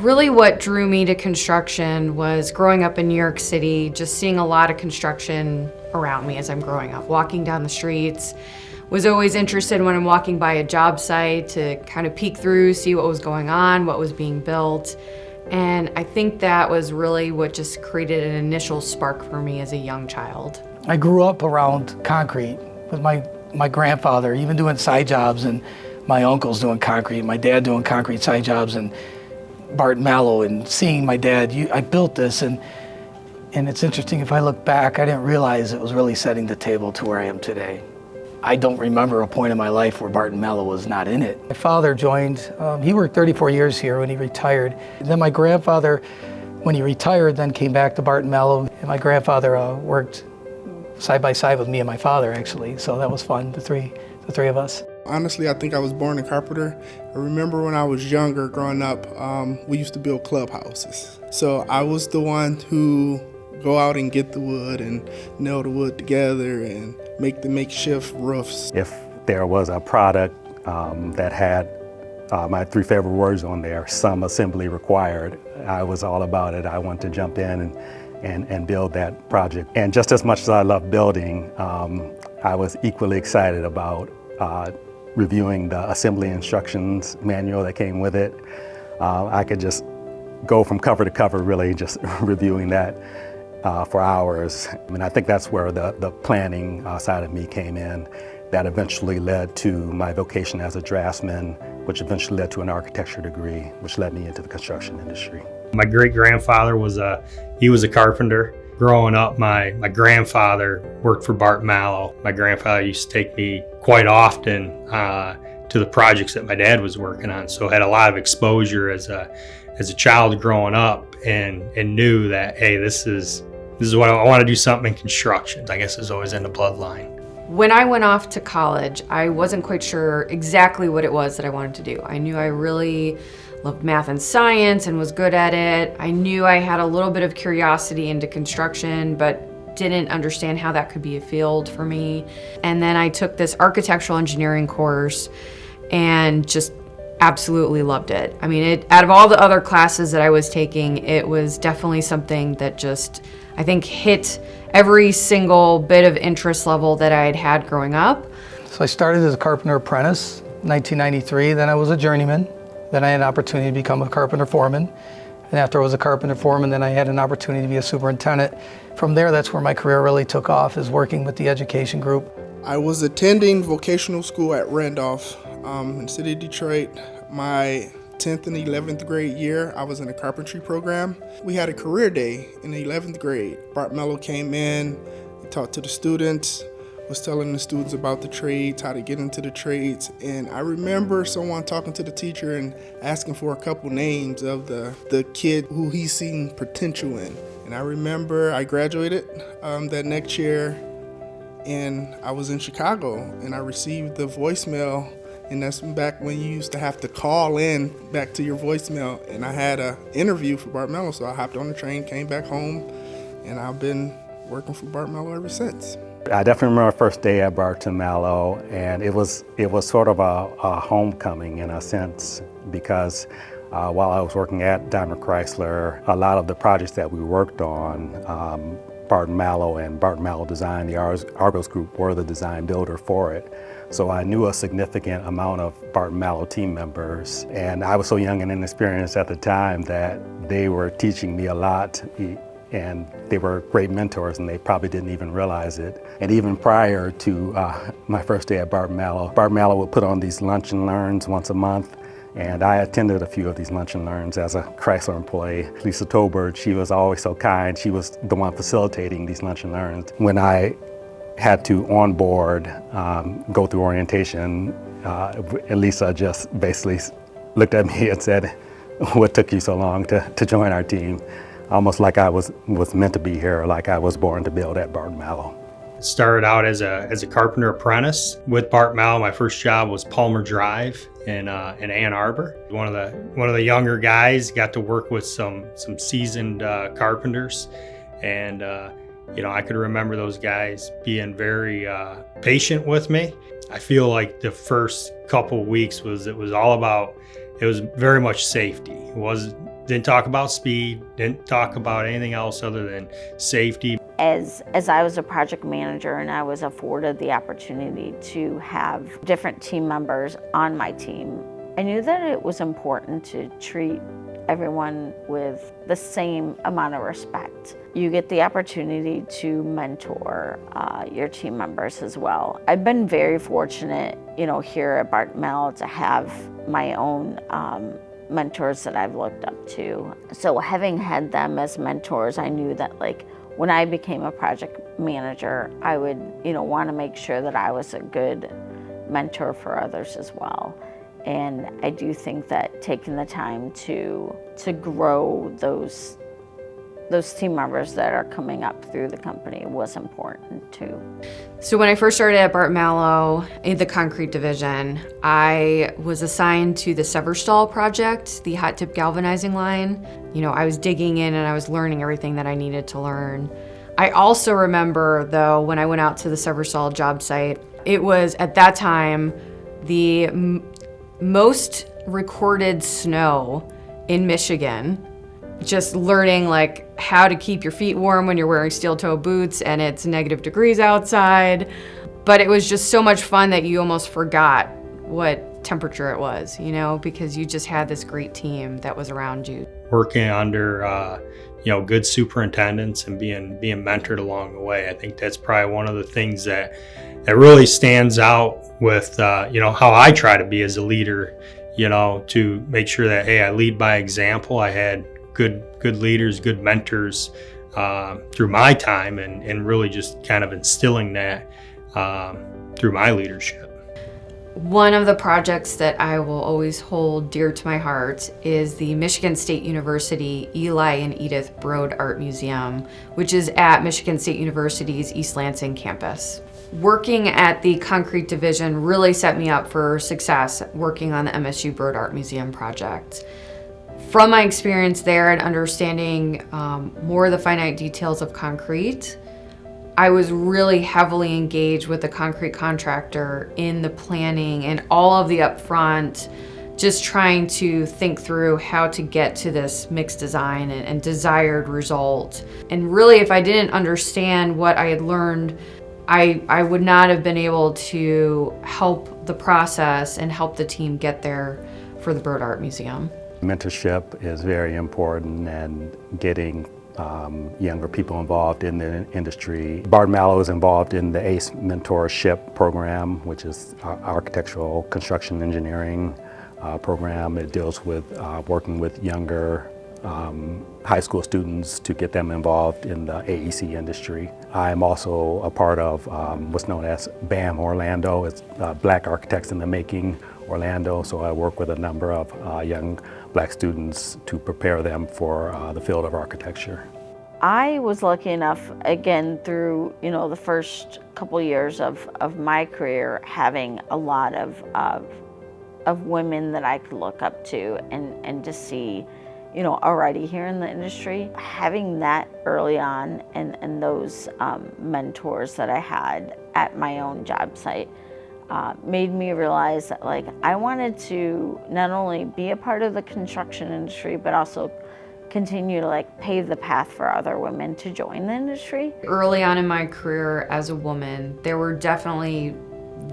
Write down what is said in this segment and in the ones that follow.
Really what drew me to construction was growing up in New York City, just seeing a lot of construction around me as I'm growing up, walking down the streets. Was always interested when I'm walking by a job site to kind of peek through, see what was going on, what was being built. And I think that was really what just created an initial spark for me as a young child. I grew up around concrete with my grandfather, even doing side jobs, and my uncles doing concrete, my dad doing concrete side jobs, and Barton Malow, and seeing my dad, I built this, and it's interesting, if I look back, I didn't realize it was really setting the table to where I am today. I don't remember a point in my life where Barton Malow was not in it. My father joined, he worked 34 years here when he retired. And then my grandfather, when he retired, then came back to Barton Malow, and my grandfather worked side by side with me and my father, actually, so that was fun, the three of us. Honestly, I think I was born a carpenter. I remember when I was younger, growing up, we used to build clubhouses. So I was the one who go out and get the wood and nail the wood together and make the makeshift roofs. If there was a product that had my three favorite words on there, some assembly required, I was all about it. I wanted to jump in and build that project. And just as much as I love building, I was equally excited about reviewing the assembly instructions manual that came with it. I could just go from cover to cover, really just reviewing that for hours. And I think that's where the planning side of me came in. That eventually led to my vocation as a draftsman, which eventually led to an architecture degree, which led me into the construction industry. My great-grandfather was a carpenter. Growing up, my grandfather worked for Barton Malow. My grandfather used to take me quite often to the projects that my dad was working on, so I had a lot of exposure as a child growing up, and knew that, hey, this is what I want to do, something in construction. I guess it's always in the bloodline. When I went off to college, I wasn't quite sure exactly what it was that I wanted to do. I knew I really loved math and science and was good at it. I knew I had a little bit of curiosity into construction, but didn't understand how that could be a field for me. And then I took this architectural engineering course and just absolutely loved it. I mean, out of all the other classes that I was taking, it was definitely something that just, I think, hit every single bit of interest level that I had had growing up. So I started as a carpenter apprentice in 1993, then I was a journeyman. Then I had an opportunity to become a carpenter foreman. And after I was a carpenter foreman, then I had an opportunity to be a superintendent. From there, that's where my career really took off, is working with the education group. I was attending vocational school at Randolph in the city of Detroit. My 10th and 11th grade year, I was in a carpentry program. We had a career day in the 11th grade. Barton Malow came in, he talked to the students, was telling the students about the trades, how to get into the trades. And I remember someone talking to the teacher and asking for a couple names of the kid who he seen potential in. And I remember I graduated that next year, and I was in Chicago, and I received the voicemail. And that's back when you used to have to call in back to your voicemail. And I had an interview for Barton Malow, so I hopped on the train, came back home, and I've been working for Barton Malow ever since. I definitely remember our first day at Barton Malow, and it was sort of a homecoming in a sense, because while I was working at Daimler Chrysler, a lot of the projects that we worked on, Barton Malow and Barton Malow Design, the Argos Group, were the design builder for it. So I knew a significant amount of Barton Malow team members, and I was so young and inexperienced at the time that they were teaching me a lot. And they were great mentors, and they probably didn't even realize it. And even prior to my first day at Barton Malow would put on these lunch and learns once a month, and I attended a few of these lunch and learns as a Chrysler employee. Lisa Tolbert, she was always so kind. She was the one facilitating these lunch and learns. When I had to onboard, go through orientation, Lisa just basically looked at me and said, "What took you so long to join our team?" Almost like I was meant to be here, like I was born to build at Barton Malow. Started out as a carpenter apprentice with Barton Malow. My first job was Palmer Drive in Ann Arbor. One of the younger guys, got to work with some seasoned carpenters, and I could remember those guys being very patient with me. I feel like the first couple weeks it was very much safety. It Didn't talk about speed, didn't talk about anything else other than safety. As I was a project manager and I was afforded the opportunity to have different team members on my team, I knew that it was important to treat everyone with the same amount of respect. You get the opportunity to mentor your team members as well. I've been very fortunate, here at Barton Malow to have my own mentors that I've looked up to. So having had them as mentors, I knew that when I became a project manager, I would, want to make sure that I was a good mentor for others as well. And I do think that taking the time to grow those team members that are coming up through the company was important too. So when I first started at Barton Malow in the concrete division, I was assigned to the Severstall project, the hot tip galvanizing line. I was digging in and I was learning everything that I needed to learn. I also remember though, when I went out to the Severstall job site, it was at that time the most recorded snow in Michigan. Just learning how to keep your feet warm when you're wearing steel toe boots and it's -degrees outside. But it was just so much fun that you almost forgot what temperature it was, because you just had this great team that was around you. Working under good superintendents and being mentored along the way. I think that's probably one of the things that really stands out with how I try to be as a leader, to make sure that, hey, I lead by example. I had good leaders, good mentors through my time, and really just kind of instilling that through my leadership. One of the projects that I will always hold dear to my heart is the Michigan State University Eli and Edith Broad Art Museum, which is at Michigan State University's East Lansing campus. Working at the concrete division really set me up for success working on the MSU Broad Art Museum project. From my experience there and understanding more of the finite details of concrete, I was really heavily engaged with the concrete contractor in the planning and all of the upfront, just trying to think through how to get to this mixed design and desired result. And really, if I didn't understand what I had learned, I would not have been able to help the process and help the team get there for the Broad Art Museum. Mentorship is very important, and getting younger people involved in the industry. Barton Malow is involved in the ACE mentorship program, which is our architectural construction engineering program. It deals with working with younger high school students to get them involved in the AEC industry. I'm also a part of what's known as BAM Orlando. It's Black Architects in the Making Orlando, so I work with a number of young Black students to prepare them for the field of architecture. I was lucky enough, again, through the first couple years of my career, having a lot of women that I could look up to and to see, already here in the industry. Having that early on and those mentors that I had at my own job site made me realize that I wanted to not only be a part of the construction industry, but also continue to pave the path for other women to join the industry. Early on in my career as a woman, there were definitely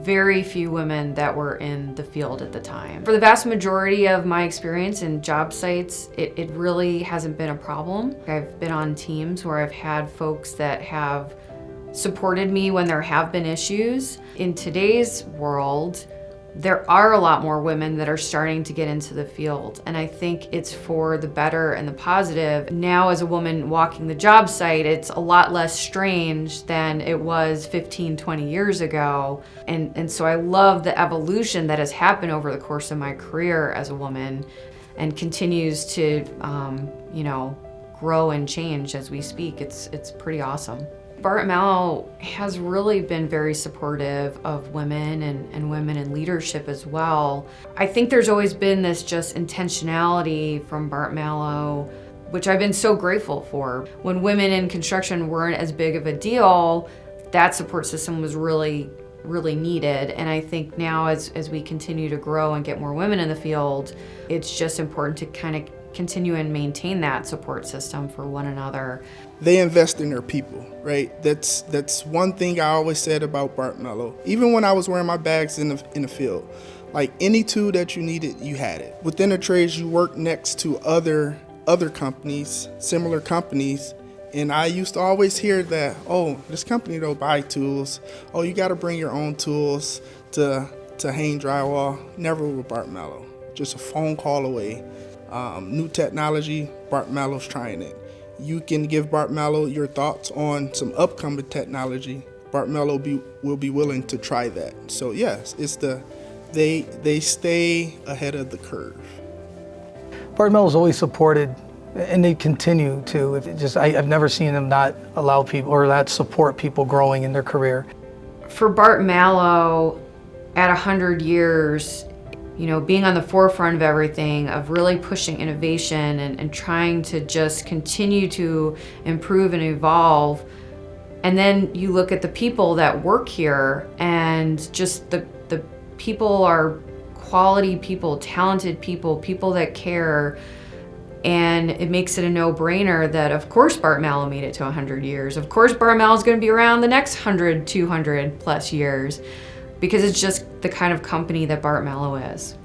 very few women that were in the field at the time. For the vast majority of my experience in job sites, it really hasn't been a problem. I've been on teams where I've had folks that have supported me when there have been issues. In today's world, there are a lot more women that are starting to get into the field, and I think it's for the better and the positive. Now, as a woman walking the job site, it's a lot less strange than it was 15, 20 years ago. And so I love the evolution that has happened over the course of my career as a woman and continues to, grow and change as we speak. It's pretty awesome. Barton Malow has really been very supportive of women and women in leadership as well. I think there's always been this just intentionality from Barton Malow, which I've been so grateful for. When women in construction weren't as big of a deal, that support system was really needed. And I think now as we continue to grow and get more women in the field, it's just important to kind of continue and maintain that support system for one another. They invest in their people, right? That's one thing I always said about Barton Malow. Even when I was wearing my bags in the field, like any tool that you needed, you had it. Within the trades, you work next to other companies, similar companies, and I used to always hear that, oh, this company don't buy tools. Oh, you got to bring your own tools to hang drywall. Never with Barton Malow. Just a phone call away. New technology, Barton Malow's trying it. You can give Barton Malow your thoughts on some upcoming technology. Barton Malow will be willing to try that. So yes, they stay ahead of the curve. Barton Malow's always supported, and they continue to. I've never seen them not allow people or not support people growing in their career. For Barton Malow, at 100 years, being on the forefront of everything, of really pushing innovation and trying to just continue to improve and evolve. And then you look at the people that work here, and just the people are quality people, talented people that care. And it makes it a no-brainer that, of course, Barton Malow made it to 100 years. Of course, Barton Malow is going to be around the next 100, 200 plus years, because it's just the kind of company that Barton Malow is.